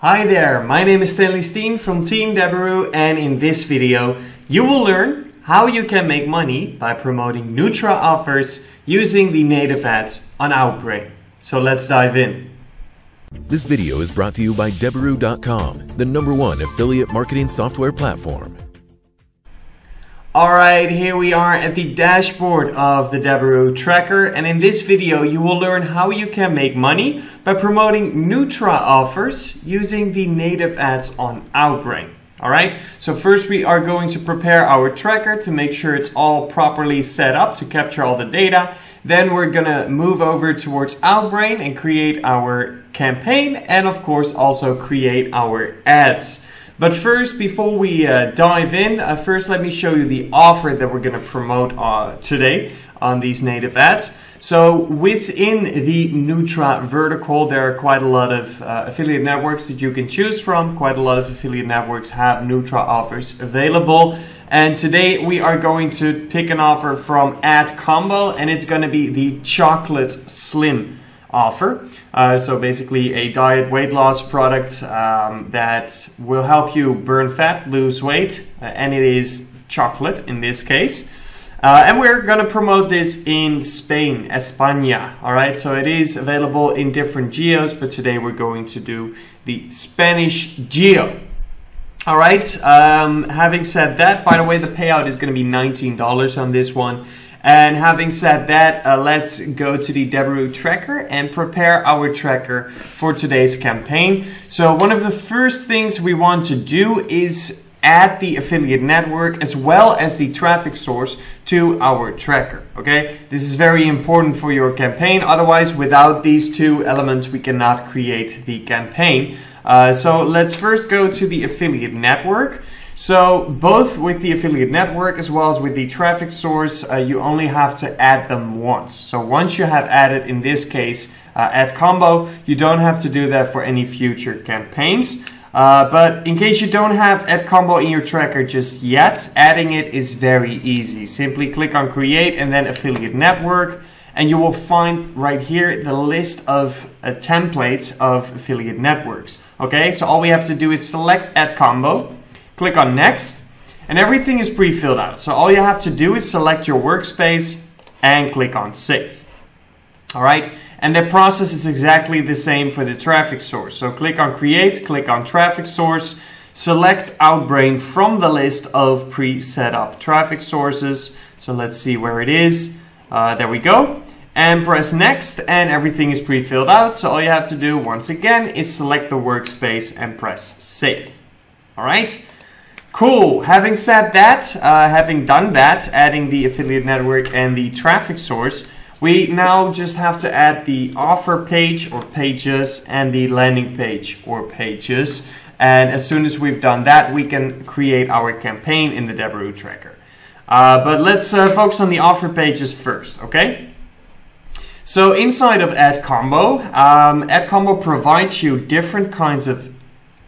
Hi there, my name is Stanley Steen from Team Deberoo, and in this video you will learn how you can make money by promoting Nutra offers using the native ads on Outbrain. So let's dive in. This video is brought to you by Deberoo.com, the #1 affiliate marketing software platform. Alright, here we are at the dashboard of the Deberoo tracker, and in this video you will learn how you can make money by promoting Nutra offers using the native ads on Outbrain. Alright, so first we are going to prepare our tracker to make sure it's all properly set up to capture all the data. Then we're gonna move over towards Outbrain and create our campaign, and of course also create our ads. But first, before we dive in, first let me show you the offer that we're going to promote today on these native ads. So within the Nutra vertical, there are quite a lot of affiliate networks that you can choose from. Quite a lot of affiliate networks have Nutra offers available. And today we are going to pick an offer from Ad Combo, and it's going to be the Chocolate Slim offer. So basically a diet weight loss product that will help you burn fat, lose weight, and it is chocolate in this case. And we're going to promote this in Spain, España. Alright, so it is available in different geos, but today we're going to do the Spanish geo. Alright, having said that, by the way, the payout is going to be $19 on this one. And having said that, let's go to the Deberoo tracker and prepare our tracker for today's campaign. So one of the first things we want to do is add the affiliate network as well as the traffic source to our tracker. Okay, this is very important for your campaign. Otherwise, without these two elements, we cannot create the campaign. So let's first go to the affiliate network. So both with the affiliate network as well as with the traffic source, you only have to add them once. So once you have added, in this case, Ad Combo, you don't have to do that for any future campaigns. But in case you don't have Ad Combo in your tracker just yet, adding it is very easy. Simply click on Create and then Affiliate Network, and you will find right here the list of templates of affiliate networks. Okay, so all we have to do is select Ad Combo. Click on Next, and everything is pre-filled out. So all you have to do is select your workspace and click on Save. All right, and the process is exactly the same for the traffic source. So click on Create, click on Traffic Source, select Outbrain from the list of pre-set up traffic sources. So let's see where it is. There we go. And press Next, and everything is pre-filled out. So all you have to do, once again, is select the workspace and press Save. All right. Cool. Having said that, having done that, adding the affiliate network and the traffic source, we now just have to add the offer page or pages and the landing page or pages. And as soon as we've done that, we can create our campaign in the Deberoo tracker. But let's focus on the offer pages first, okay? So inside of Ad Combo, Ad Combo provides you different kinds of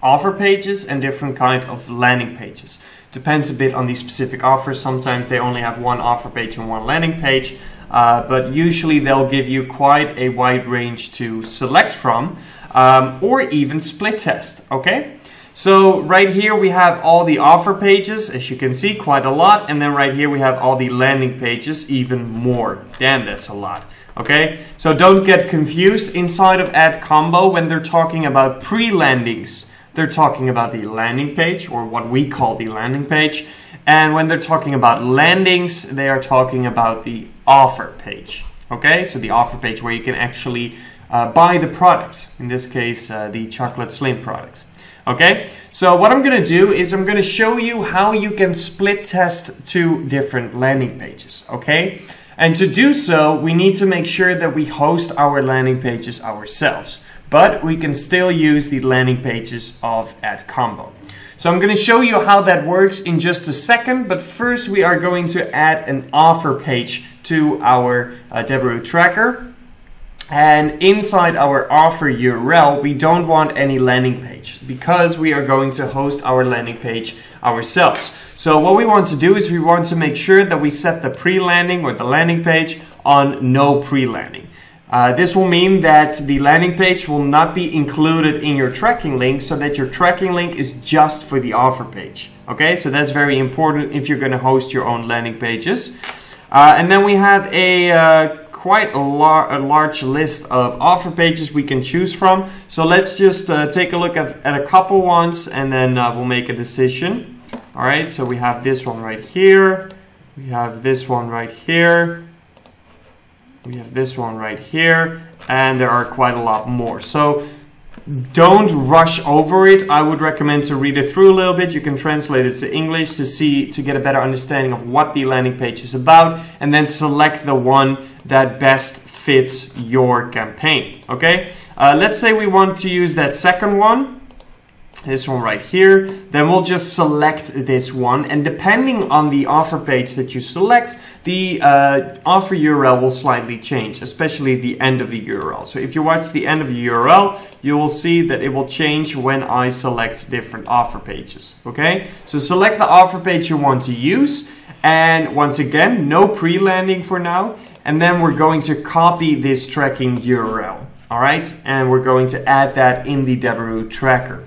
offer pages and different kind of landing pages. Depends a bit on the specific offer. Sometimes they only have one offer page and one landing page, but usually they'll give you quite a wide range to select from, or even split test. Okay, so right here we have all the offer pages, as you can see, quite a lot, and then right here we have all the landing pages, even more. Damn, that's a lot. Okay, so don't get confused. Inside of Ad Combo, when they're talking about pre-landings, they're talking about the landing page, or what we call the landing page. And when they're talking about landings, they are talking about the offer page. Okay, so the offer page where you can actually buy the product. In this case, the Chocolate Slim product. Okay, so what I'm going to do is I'm going to show you how you can split test two different landing pages. Okay, and to do so, we need to make sure that we host our landing pages ourselves. But we can still use the landing pages of Ad Combo. So I'm going to show you how that works in just a second, but first we are going to add an offer page to our Deberoo tracker. And inside our offer URL, we don't want any landing page because we are going to host our landing page ourselves. So what we want to do is we want to make sure that we set the pre-landing or the landing page on no pre-landing. This will mean that the landing page will not be included in your tracking link, so that your tracking link is just for the offer page. Okay, so that's very important if you're going to host your own landing pages. And then we have quite a large list of offer pages we can choose from. So let's just take a look at a couple ones, and then we'll make a decision. All right, so we have this one right here. We have this one right here. We have this one right here, and there are quite a lot more. So don't rush over it. I would recommend to read it through a little bit. You can translate it to English to get a better understanding of what the landing page is about, and then select the one that best fits your campaign. Okay, let's say we want to use that second one. This one right here, then we'll just select this one, and depending on the offer page that you select, the offer URL will slightly change, especially the end of the URL. So if you watch the end of the URL, you will see that it will change when I select different offer pages. Okay, so select the offer page you want to use, and once again, no pre-landing for now, and then we're going to copy this tracking URL. All right, and we're going to add that in the Deberoo tracker.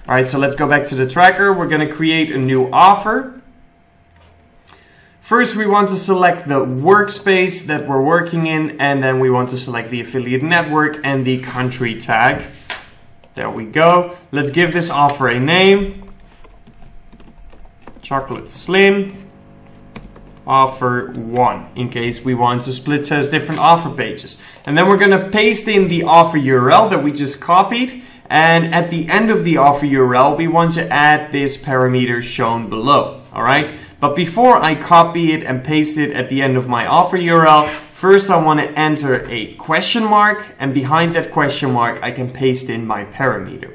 All right, so let's go back to the tracker. We're going to create a new offer. First, we want to select the workspace that we're working in, and then we want to select the affiliate network and the country tag. There we go. Let's give this offer a name. Chocolate Slim Offer 1, in case we want to split test different offer pages. And then we're going to paste in the offer URL that we just copied. And at the end of the offer URL, we want to add this parameter shown below. All right. But before I copy it and paste it at the end of my offer URL, first I want to enter a question mark. And behind that question mark, I can paste in my parameter.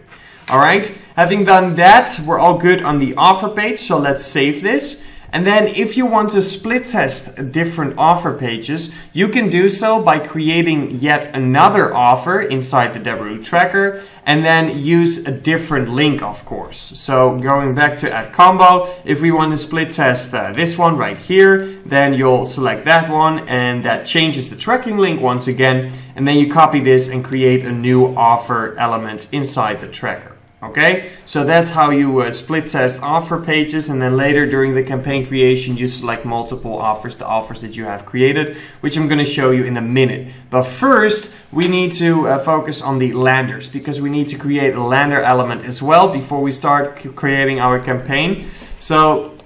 All right. Having done that, we're all good on the offer page. So let's save this. And then if you want to split test different offer pages, you can do so by creating yet another offer inside the Deberoo tracker, and then use a different link, of course. So going back to add combo, if we want to split test this one right here, then you'll select that one, and that changes the tracking link once again. And then you copy this and create a new offer element inside the tracker. Okay, so that's how you split test offer pages, and then later during the campaign creation you select multiple offers, the offers that you have created, which I'm going to show you in a minute. But first we need to focus on the landers, because we need to create a lander element as well before we start creating our campaign. So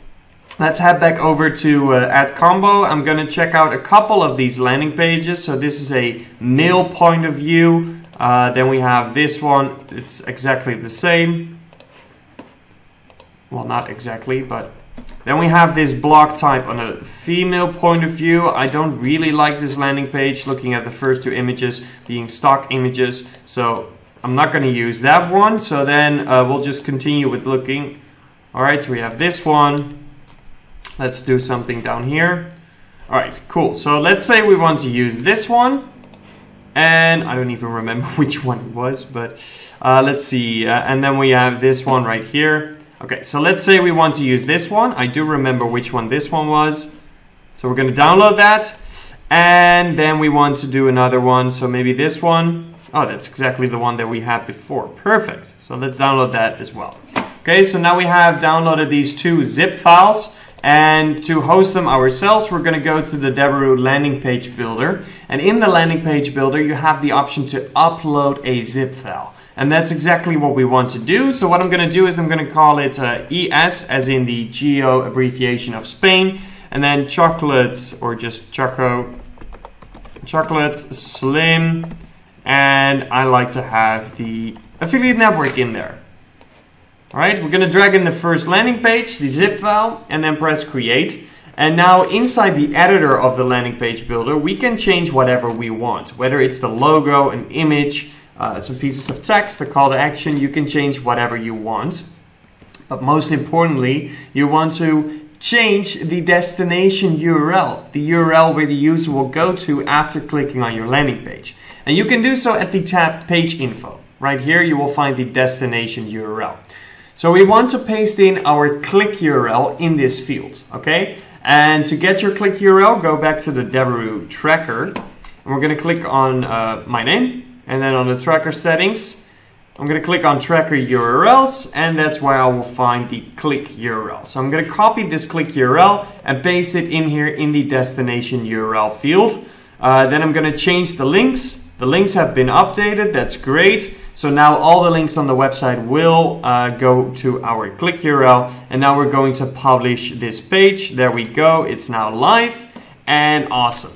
let's head back over to add combo. I'm going to check out a couple of these landing pages. So this is a mail point of view. Then we have this one. It's exactly the same. Well, not exactly, but then we have this block type on a female point of view. I don't really like this landing page, looking at the first two images being stock images. So I'm not going to use that one. So then we'll just continue with looking. All right, so we have this one. Let's do something down here. All right, cool. So let's say we want to use this one. And I don't even remember which one it was, but let's see. And then we have this one right here. Okay, so let's say we want to use this one. I do remember which one this one was. So we're going to download that. And then we want to do another one. So maybe this one. Oh, that's exactly the one that we had before. Perfect. So let's download that as well. Okay, so now we have downloaded these two zip files. And to host them ourselves, we're going to go to the Deberoo landing page builder. And in the landing page builder, you have the option to upload a zip file. And that's exactly what we want to do. So what I'm going to do is I'm going to call it ES, as in the geo abbreviation of Spain. And then chocolates, or just chocolate slim. And I like to have the affiliate network in there. Alright, we're going to drag in the first landing page, the zip file, and then press create. And now inside the editor of the landing page builder, we can change whatever we want. Whether it's the logo, an image, some pieces of text, the call to action, you can change whatever you want. But most importantly, you want to change the destination URL, the URL where the user will go to after clicking on your landing page. And you can do so at the tab Page Info. Right here you will find the destination URL. So we want to paste in our click URL in this field, okay? And to get your click URL, go back to the Deberoo tracker. And we're going to click on my name, and then on the tracker settings, I'm going to click on tracker URLs, and that's where I will find the click URL. So I'm going to copy this click URL and paste it in here in the destination URL field. Then I'm going to change the links. The links have been updated. That's great. So now all the links on the website will go to our click URL. And now we're going to publish this page. There we go. It's now live and awesome.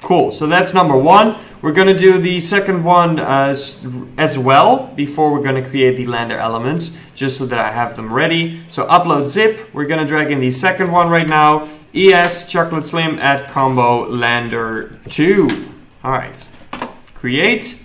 Cool. So that's number one. We're going to do the second one as well before we're going to create the lander elements, just so that I have them ready. So upload zip. We're going to drag in the second one right now. ES chocolate slim at combo lander 2. All right. Create.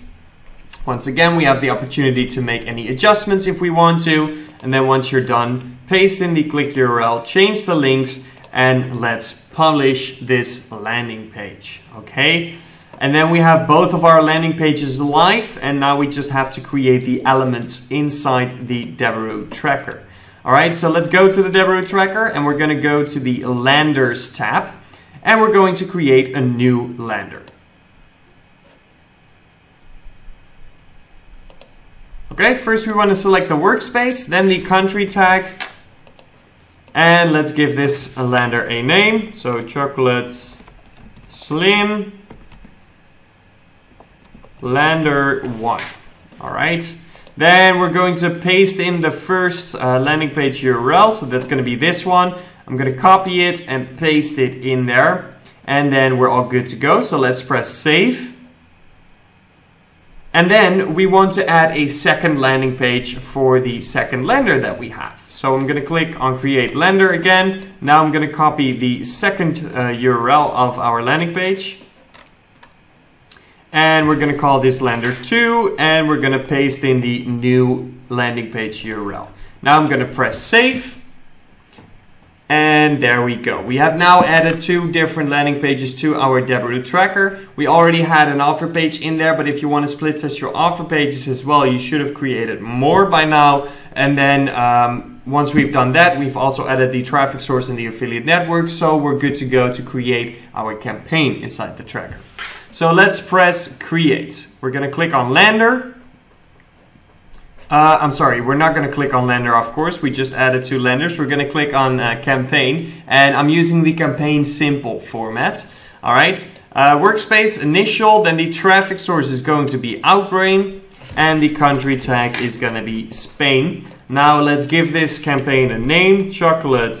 Once again, we have the opportunity to make any adjustments if we want to. And then once you're done, paste in the click URL, change the links, and let's publish this landing page. Okay. And then we have both of our landing pages live, and now we just have to create the elements inside the Deberoo tracker. All right, so let's go to the Deberoo tracker, and we're going to go to the Landers tab, and we're going to create a new lander. Okay, first we want to select the workspace, then the country tag, and let's give this a lander a name. So chocolate slim lander 1. All right. Then we're going to paste in the first landing page URL. So that's going to be this one. I'm going to copy it and paste it in there. And then we're all good to go. So let's press save. And then we want to add a second landing page for the second lander that we have. So I'm going to click on create lander again. Now I'm going to copy the second URL of our landing page. And we're going to call this lander 2, and we're going to paste in the new landing page URL. Now I'm going to press save. And there we go. We have now added 2 different landing pages to our Deberoo tracker. We already had an offer page in there, but if you want to split test your offer pages as well, you should have created more by now. And then once we've done that, we've also added the traffic source and the affiliate network. So we're good to go to create our campaign inside the tracker. So let's press create. We're going to click on lander. I'm sorry, we're not going to click on lander, of course. We just added 2 landers. We're going to click on campaign, and I'm using the campaign simple format. All right, workspace initial, then the traffic source is going to be Outbrain, and the country tag is going to be Spain. Now let's give this campaign a name, chocolate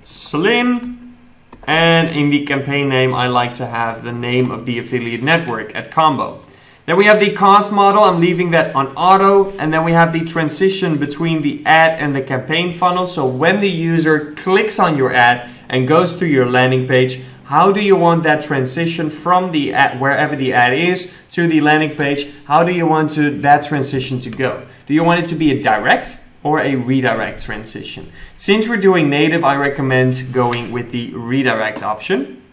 slim. And in the campaign name, I like to have the name of the affiliate network at combo. Then we have the cost model. I'm leaving that on auto. And then we have the transition between the ad and the campaign funnel. So when the user clicks on your ad and goes to your landing page, how do you want that transition from the ad, wherever the ad is, to the landing page? How do you want that transition to go? Do you want it to be a direct or a redirect transition? Since we're doing native, I recommend going with the redirect option.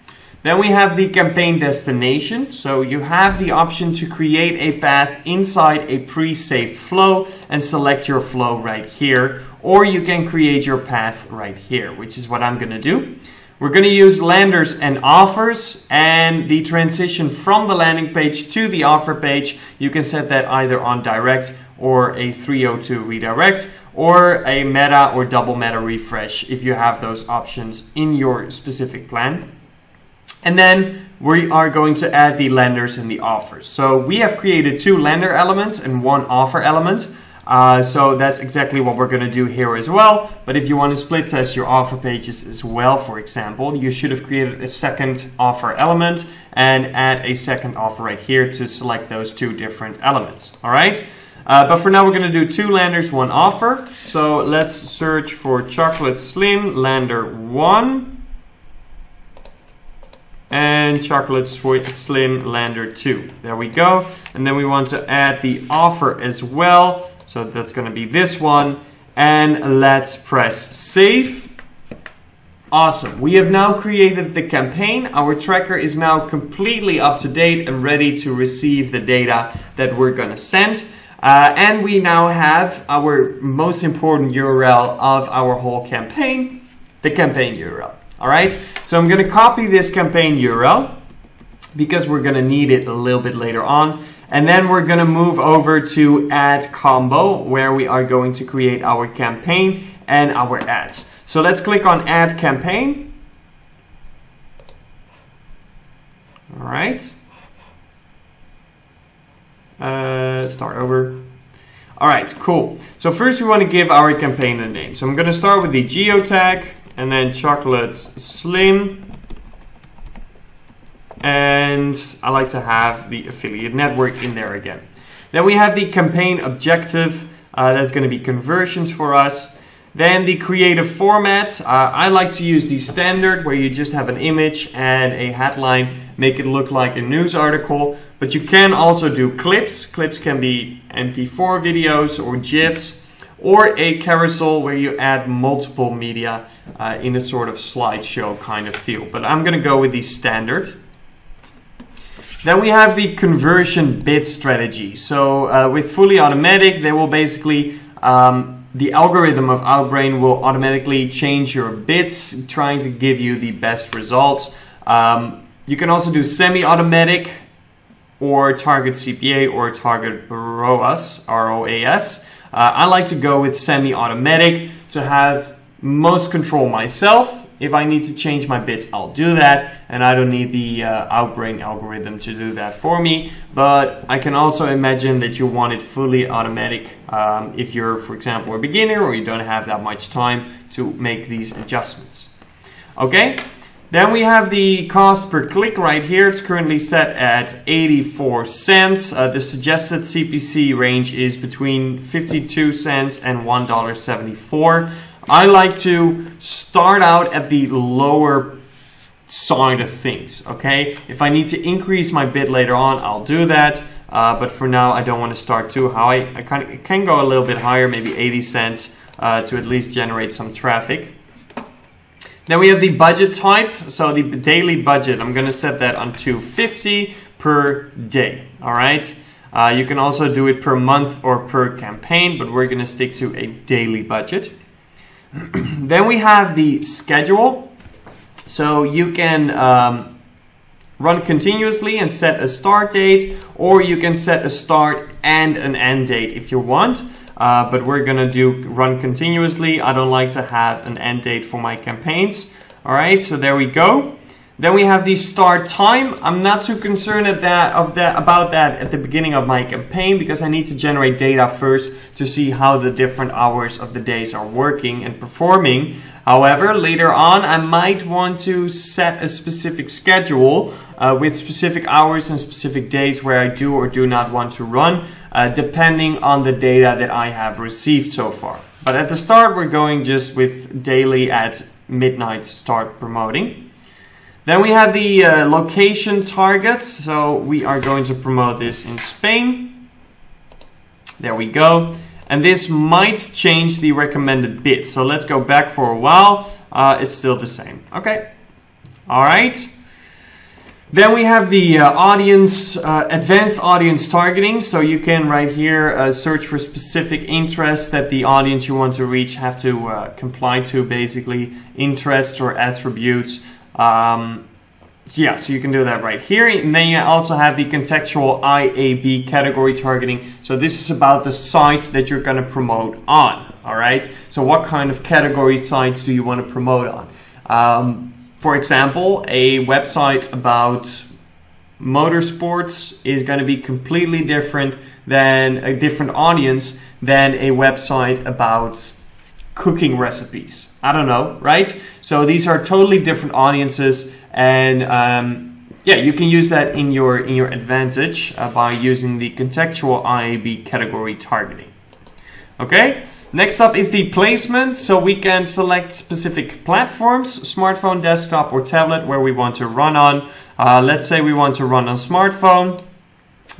Then we have the campaign destination. So you have the option to create a path inside a pre-saved flow and select your flow right here. Or you can create your path right here, which is what I'm going to do. We're going to use landers and offers, and the transition from the landing page to the offer page, you can set that either on direct or a 302 redirect, or a meta or double meta refresh if you have those options in your specific plan. And then we are going to add the landers and the offers. So we have created 2 lander elements and 1 offer element. So that's exactly what we're going to do here as well. But if you want to split test your offer pages as well, for example, you should have created a second offer element and add a second offer right here to select those 2 different elements. All right. But for now, we're going to do 2 landers, 1 offer. So let's search for chocolate slim lander 1 and chocolate slim lander 2. There we go. And then we want to add the offer as well. So that's going to be this one. And let's press save. Awesome. We have now created the campaign. Our tracker is now completely up to date and ready to receive the data that we're going to send. And we now have our most important URL of our whole campaign, the campaign URL. All right. So I'm going to copy this campaign URL. because we're going to need it a little bit later on. And then we're going to move over to Ad Combo, where we are going to create our campaign and our ads. So let's click on Add Campaign. All right. Start over. All right, cool. So first we want to give our campaign a name. So I'm going to start with the geotag and then Chocolate Slim. And I like to have the affiliate network in there again. Then we have the campaign objective. That's going to be conversions for us. Then the creative format. I like to use the standard where you just have an image and a headline. Make it look like a news article. But you can also do clips. Clips can be MP4 videos or GIFs. Or a carousel where you add multiple media in a sort of slideshow kind of feel. But I'm going to go with the standard. Then we have the conversion bid strategy. So with fully automatic, they will basically, the algorithm of Outbrain will automatically change your bids, trying to give you the best results. You can also do semi-automatic or target CPA or target ROAS, R-O-A-S. I like to go with semi-automatic to have most control myself. If I need to change my bids, I'll do that, and I don't need the Outbrain algorithm to do that for me. But I can also imagine that you want it fully automatic if you're, for example, a beginner or you don't have that much time to make these adjustments. Okay, then we have the cost per click right here. It's currently set at 84 cents. The suggested CPC range is between 52 cents and $1.74. I like to start out at the lower side of things, okay? If I need to increase my bid later on, I'll do that. But for now, I don't want to start too high. I can go a little bit higher, maybe 80 cents to at least generate some traffic. Then we have the budget type. So the daily budget, I'm going to set that on $2.50 per day, all right? You can also do it per month or per campaign, but we're going to stick to a daily budget. Then we have the schedule. So you can run continuously and set a start date, or you can set a start and an end date if you want. But we're gonna do run continuously. I don't like to have an end date for my campaigns. All right, so there we go. Then we have the start time. I'm not too concerned about that at the beginning of my campaign, because I need to generate data first to see how the different hours of the days are working and performing. However, later on, I might want to set a specific schedule with specific hours and specific days where I do or do not want to run, depending on the data that I have received so far. But at the start, we're going just with daily at midnight start promoting. Then we have the location targets. So we are going to promote this in Spain. There we go. And this might change the recommended bid. So let's go back for a while. It's still the same. Okay. All right. Then we have the audience, advanced audience targeting. So you can right here search for specific interests that the audience you want to reach have to comply to, basically interests or attributes. Yeah, so you can do that right here. And then you also have the contextual IAB category targeting. So this is about the sites that you're going to promote on. All right. So what kind of category sites do you want to promote on? For example, a website about motorsports is going to be completely different than a different audience than a website about cooking recipes. I don't know, right? So these are totally different audiences, and yeah, you can use that in your advantage by using the contextual IAB category targeting. Okay, next up is the placement. So we can select specific platforms, smartphone, desktop, or tablet, where we want to run on. Let's say we want to run on smartphone.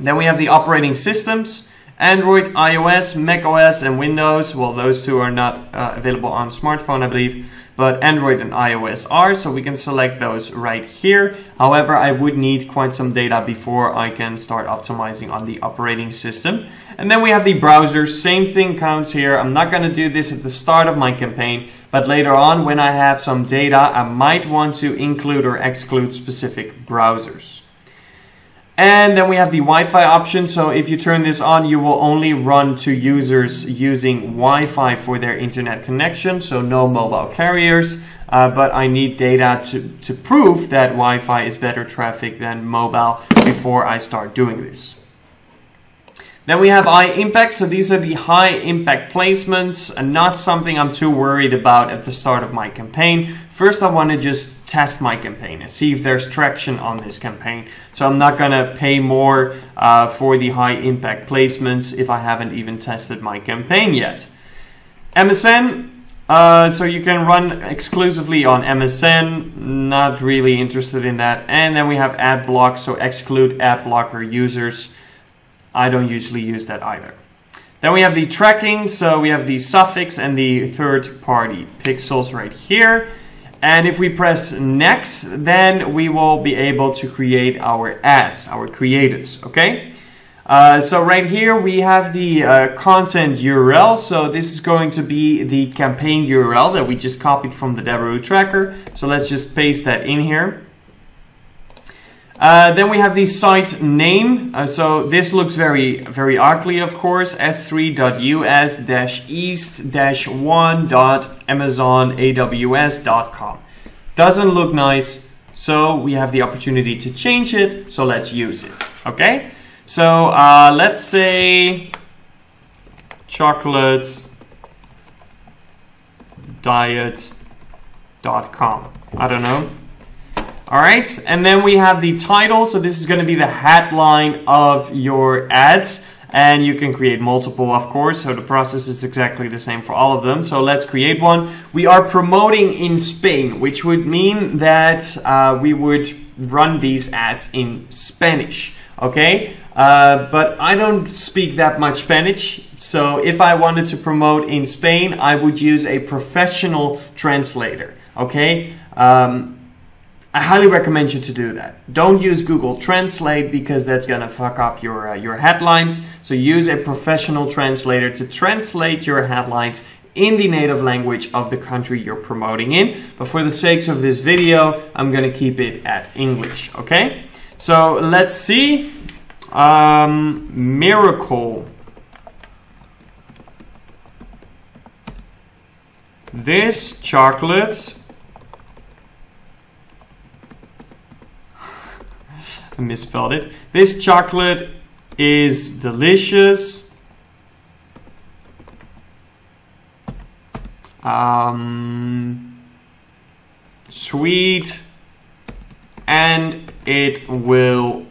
Then we have the operating systems. Android, iOS, macOS, and Windows. Well, those two are not available on smartphone, I believe, but Android and iOS are, so we can select those right here. However, I would need quite some data before I can start optimizing on the operating system. And then we have the browser. Same thing counts here. I'm not going to do this at the start of my campaign, but later on, when I have some data, I might want to include or exclude specific browsers. And then we have the Wi-Fi option. So if you turn this on, you will only run to users using Wi-Fi for their internet connection. So no mobile carriers. But I need data to prove that Wi-Fi is better traffic than mobile before I start doing this. Then we have high impact. So these are the high impact placements, and not something I'm too worried about at the start of my campaign. First, I want to just test my campaign and see if there's traction on this campaign. So I'm not going to pay more for the high impact placements if I haven't even tested my campaign yet. MSN. So you can run exclusively on MSN, not really interested in that. And then we have ad block, so exclude ad blocker users. I don't usually use that either. Then we have the tracking, so we have the suffix and the third party pixels right here. And if we press next, then we will be able to create our ads, our creatives, okay? So right here we have the content URL. So this is going to be the campaign URL that we just copied from the Deberoo tracker. So let's just paste that in here. Then we have the site name. So this looks very ugly, of course. s3.us-east-1.amazonaws.com. Doesn't look nice, so we have the opportunity to change it. So let's use it. Okay. So let's say chocolatediet.com. I don't know. All right, and then we have the title. So this is going to be the headline of your ads, and you can create multiple, of course. So the process is exactly the same for all of them. So let's create one. We are promoting in Spain, which would mean that we would run these ads in Spanish. Okay, but I don't speak that much Spanish. So if I wanted to promote in Spain, I would use a professional translator. Okay. I highly recommend you to do that. Don't use Google Translate because that's gonna fuck up your headlines. So use a professional translator to translate your headlines in the native language of the country you're promoting in. But for the sakes of this video, I'm gonna keep it at English, okay? So let's see. Miracle. This chocolate, I misspelled it. This chocolate is delicious. Sweet, and it will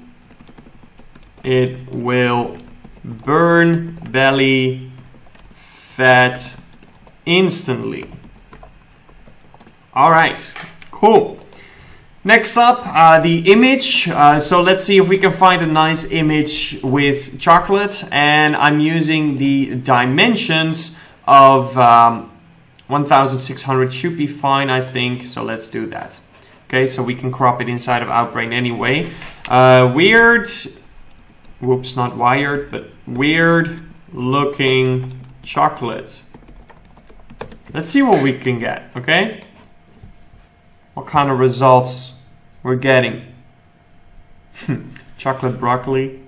burn belly fat instantly. All right, cool. Next up, the image. So let's see if we can find a nice image with chocolate. And I'm using the dimensions of 1600 should be fine, I think. So let's do that. Okay, so we can crop it inside of Outbrain anyway. Weird, whoops, not wired, but weird looking chocolate. Let's see what we can get, okay? What kind of results we're getting. Chocolate broccoli.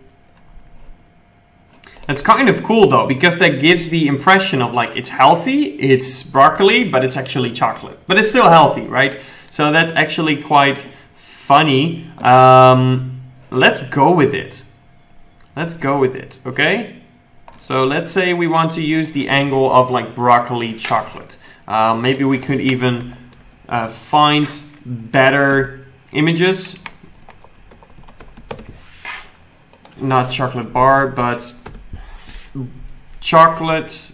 It's kind of cool though, because that gives the impression of like it's healthy, it's broccoli, but it's actually chocolate. But it's still healthy, right? So that's actually quite funny. Let's go with it. Let's go with it, okay? So let's say we want to use the angle of like broccoli chocolate. Maybe we could even find better images. Not chocolate bar, but chocolate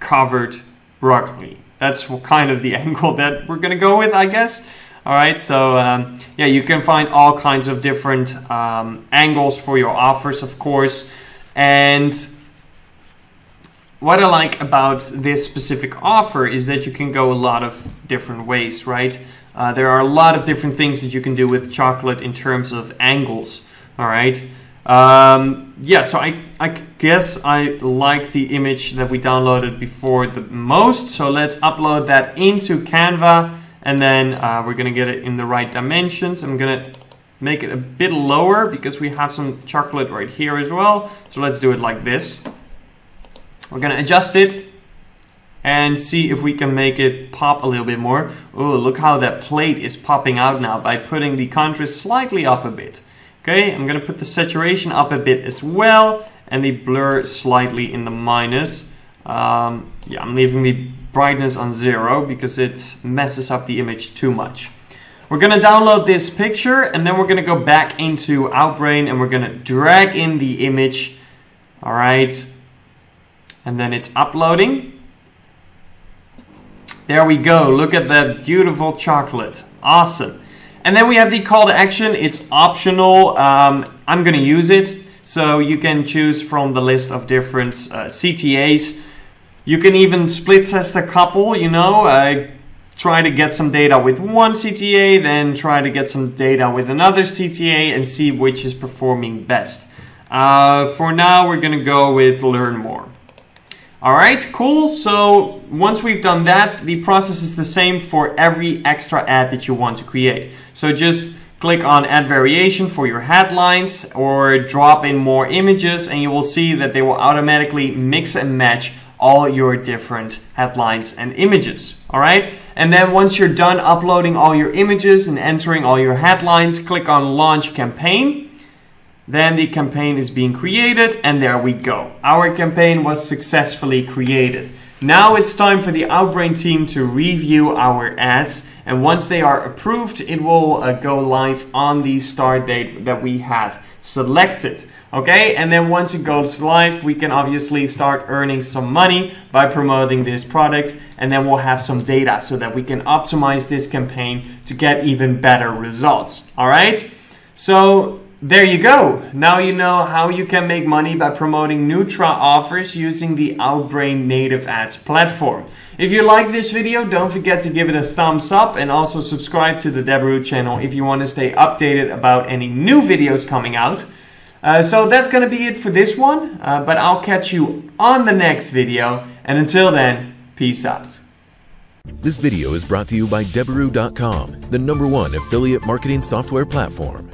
covered broccoli. That's kind of the angle that we're gonna go with, I guess. All right, so yeah, you can find all kinds of different angles for your offers, of course. And what I like about this specific offer is that you can go a lot of different ways, right? There are a lot of different things that you can do with chocolate in terms of angles, all right? Yeah, so I guess I like the image that we downloaded before the most. So let's upload that into Canva, and then we're gonna get it in the right dimensions. I'm gonna make it a bit lower because we have some chocolate right here as well. So let's do it like this. We're gonna adjust it and see if we can make it pop a little bit more. Oh, look how that plate is popping out now by putting the contrast slightly up a bit. Okay, I'm gonna put the saturation up a bit as well and the blur slightly in the minus. Yeah, I'm leaving the brightness on 0 because it messes up the image too much. We're gonna download this picture and then we're gonna go back into Outbrain and we're gonna drag in the image. All right, and then it's uploading. There we go, look at that beautiful chocolate, awesome. And then we have the call to action, it's optional, I'm gonna use it. So you can choose from the list of different CTAs. You can even split test a couple, you know, try to get some data with one CTA, then try to get some data with another CTA and see which is performing best. For now, we're gonna go with learn more. All right, cool. So once we've done that, the process is the same for every extra ad that you want to create. So just click on add variation for your headlines or drop in more images and you will see that they will automatically mix and match all your different headlines and images. All right. And then once you're done uploading all your images and entering all your headlines, click on launch campaign. Then the campaign is being created and there we go. Our campaign was successfully created. Now it's time for the Outbrain team to review our ads, and once they are approved, it will go live on the start date that we have selected. Okay, and then once it goes live, we can obviously start earning some money by promoting this product, and then we'll have some data so that we can optimize this campaign to get even better results. All right, so there you go. Now you know how you can make money by promoting Nutra offers using the Outbrain native ads platform. If you like this video, don't forget to give it a thumbs up and also subscribe to the Deberoo channel if you want to stay updated about any new videos coming out. So that's going to be it for this one, but I'll catch you on the next video. And until then, peace out. This video is brought to you by Deberoo.com, the #1 affiliate marketing software platform.